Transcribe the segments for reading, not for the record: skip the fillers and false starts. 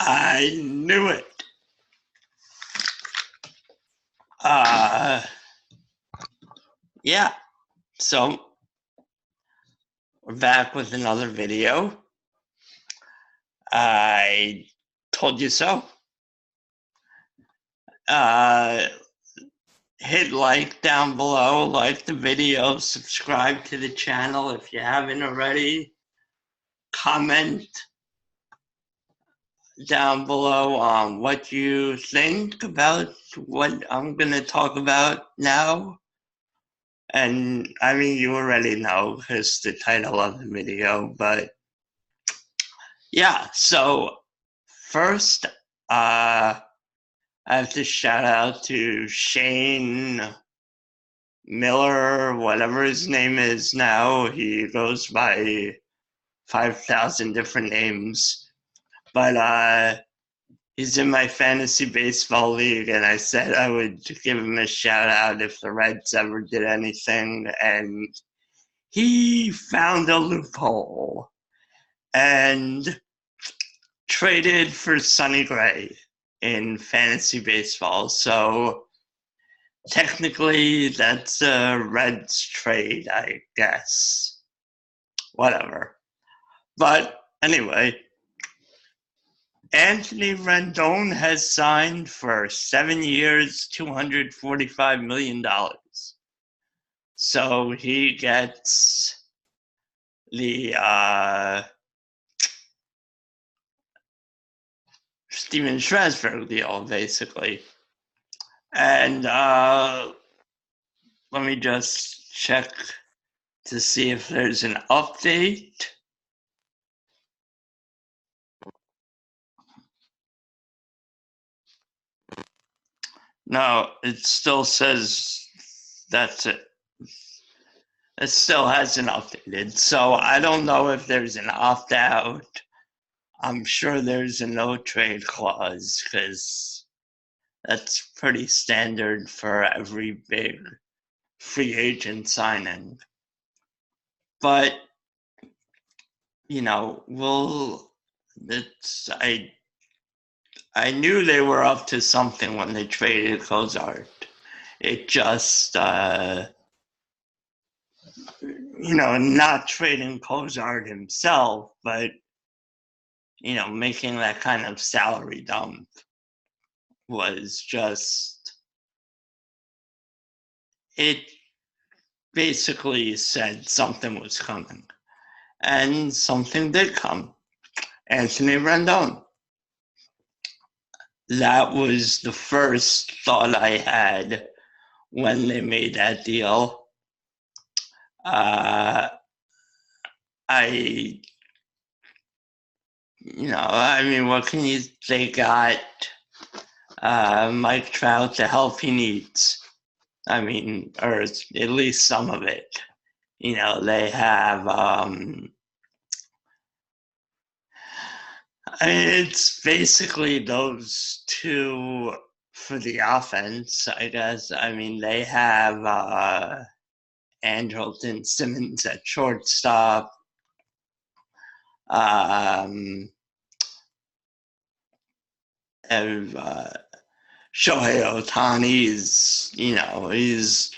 I knew it. Yeah, so we're back with another video. I told you so. Hit like down below, like the video, subscribe to the channel if you haven't already. Comment down below on what you think about what I'm going to talk about now. And I mean, you already know because the title of the video, but yeah, so first, I have to shout out to Shane Miller, whatever his name is now. He goes by 5,000 different names, but he's in my fantasy baseball league, and I said I would give him a shout out if the Reds ever did anything, and he found a loophole and traded for Sonny Gray in fantasy baseball. So technically that's a Reds trade, I guess. Whatever. But anyway, Anthony Rendon has signed for 7 years, $245 million. So he gets the Steven Strasburg deal, basically. And let me just check to see if there's an update. No, it still says that's it. It still hasn't updated. So I don't know if there's an opt-out. I'm sure there's a no trade clause because that's pretty standard for every big free agent signing. But, you know, I knew they were up to something when they traded Cozart. It just, not trading Cozart himself, but, making that kind of salary dump was just, it basically said something was coming. And something did come. Anthony Rendon. That was the first thought I had when they made that deal. What can you, they got Mike Trout the help he needs. Or at least some of it. They have, it's basically those two for the offense, I guess. They have Andrelton Simmons at shortstop. Shohei Ohtani is, he's,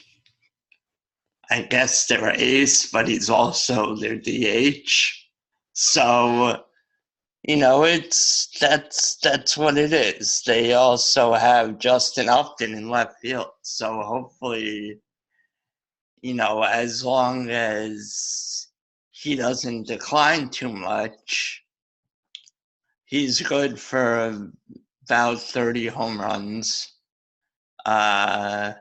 I guess, their ace, but he's also their DH. So, that's what it is. They also have Justin Upton in left field. So hopefully, as long as he doesn't decline too much, he's good for about 30 home runs. They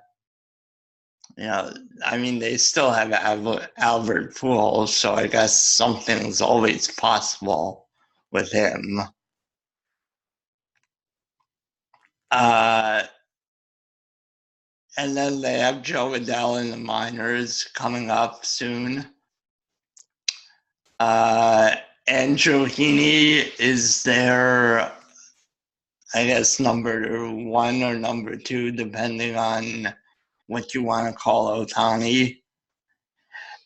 still have Albert Pujols, so I guess something's always possible with him. And then they have Joe Adele in the minors coming up soon. Andrew Heaney is their, I guess, number 1 or number 2, depending on what you want to call Ohtani.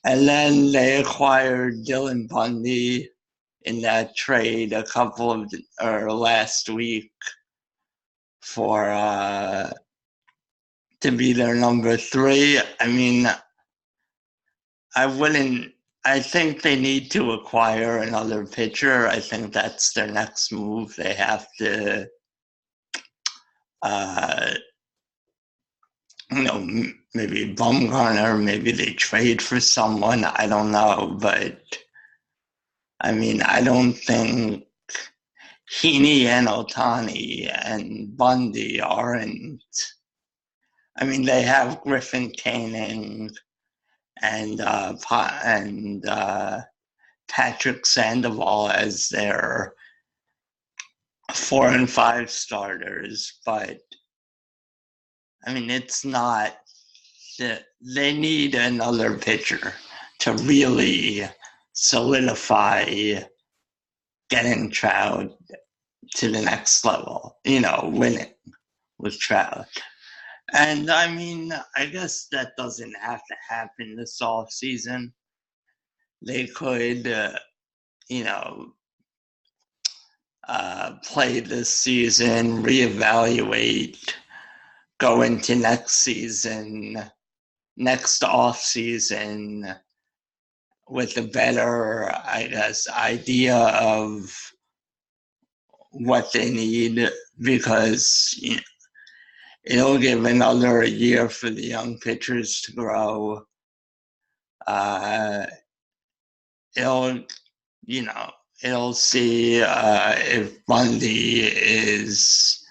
And then they acquired Dylan Bundy in that trade last week for to be their number 3. I mean, I think they need to acquire another pitcher. I think that's their next move. They have to, maybe Bumgarner, maybe they trade for someone. I don't know, but I mean, I don't think Heaney and Ohtani and Bundy aren't. I mean, they have Griffin Canning and Patrick Sandoval as their 4 and 5 starters, but I mean, it's not. They need another pitcher to really solidify getting Trout to the next level, winning with Trout. And I mean, I guess that doesn't have to happen this off season. They could, play this season, reevaluate, go into next off season with a better, I guess, idea of what they need, because it'll give another year for the young pitchers to grow. It'll see if Bundy is,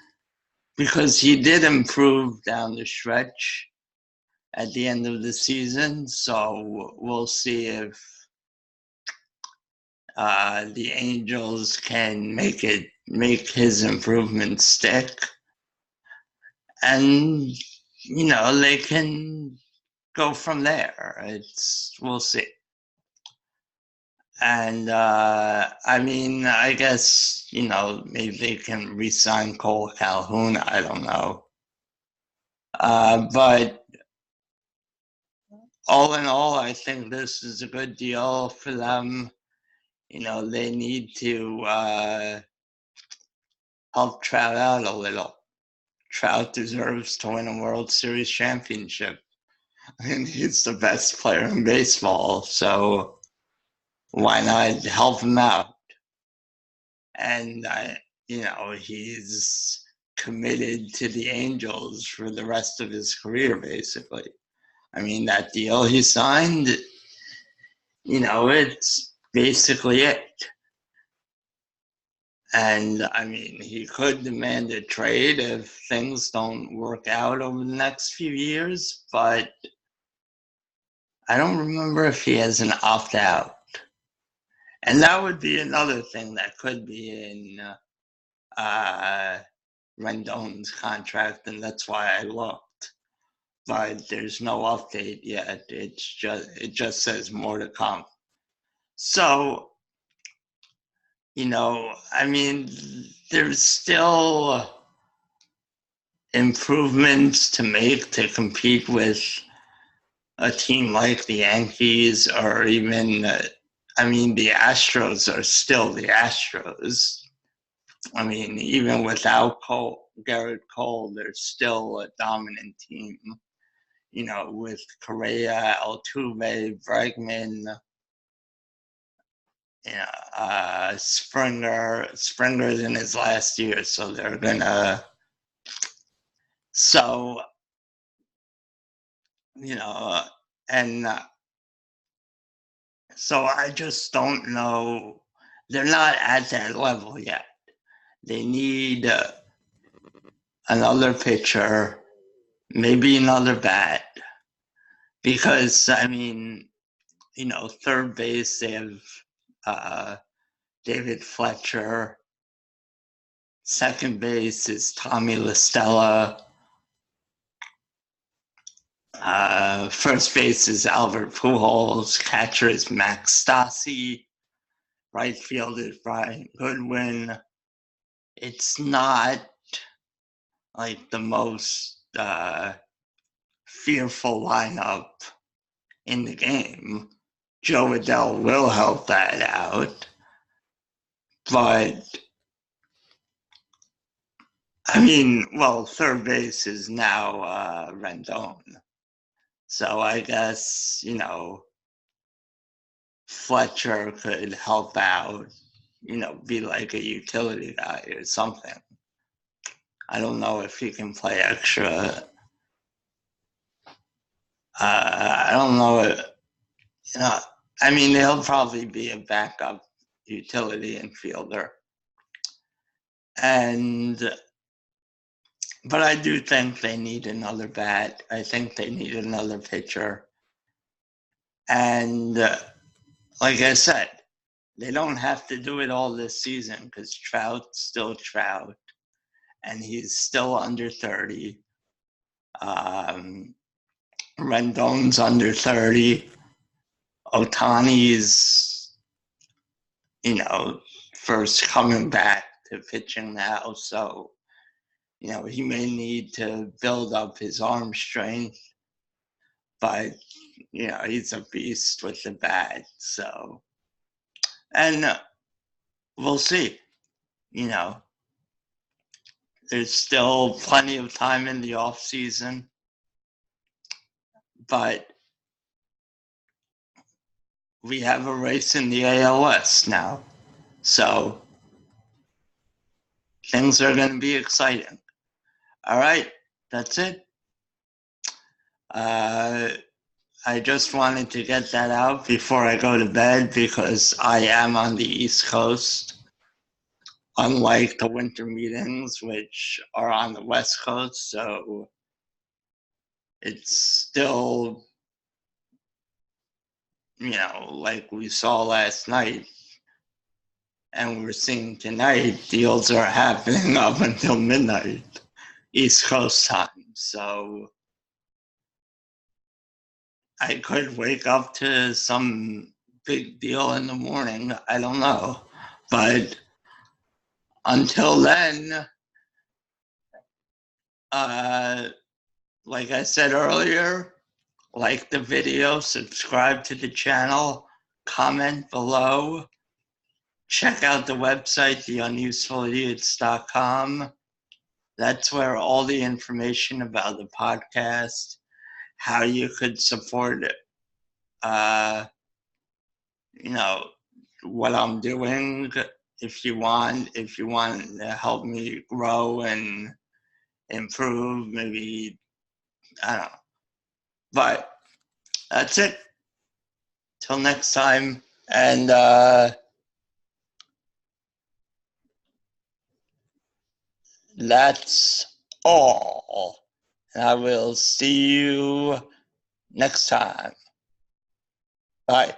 because he did improve down the stretch at the end of the season, so we'll see if the Angels can make his improvements stick, and they can go from there. We'll see. And I mean, I guess maybe they can re-sign Cole Calhoun. I don't know, but all in all, I think this is a good deal for them. They need to help Trout out a little. Trout deserves to win a World Series championship. And he's the best player in baseball, so why not help him out? And, he's committed to the Angels for the rest of his career, basically. I mean, that deal he signed, it's basically it. And I mean, he could demand a trade if things don't work out over the next few years, but I don't remember if he has an opt-out. And that would be another thing that could be in Rendon's contract, and that's why I looked. But there's no update yet. It just says more to come. So, I mean, there's still improvements to make to compete with a team like the Yankees, or even, the Astros are still the Astros. I mean, even without Garrett Cole, they're still a dominant team. With Correa, Altuve, Bregman, Springer's in his last year, so they're gonna. So, and so I just don't know. They're not at that level yet. They need another pitcher, maybe another bat, because I mean, third base they have David Fletcher. Second base is Tommy LaStella. First base is Albert Pujols. Catcher is Max Stassi. Right field is Brian Goodwin. It's not like the most fearful lineup in the game. Joe Adele will help that out. But I mean, well, third base is now Rendon. So I guess, Fletcher could help out, be like a utility guy or something. I don't know if he can play extra. I don't know. I mean, he'll probably be a backup utility infielder. But I do think they need another bat. I think they need another pitcher. And like I said, they don't have to do it all this season because Trout's still Trout, and he's still under 30. Rendon's under 30. Ohtani's, first coming back to pitching now, so he may need to build up his arm strength, but he's a beast with the bat. So, and we'll see. There's still plenty of time in the off season, but we have a race in the ALS now, so things are going to be exciting. All right, that's it. I just wanted to get that out before I go to bed because I am on the East Coast, unlike the winter meetings, which are on the West Coast. So it's still, like we saw last night and we're seeing tonight, deals are happening up until midnight, East Coast time. So I could wake up to some big deal in the morning. I don't know. But until then, like I said earlier, like the video, subscribe to the channel, comment below, check out the website, theunusefulidiots.com. That's where all the information about the podcast, how you could support it, what I'm doing if you want to help me grow and improve, maybe, I don't know. But that's it. Till next time. And that's all. And I will see you next time. Bye.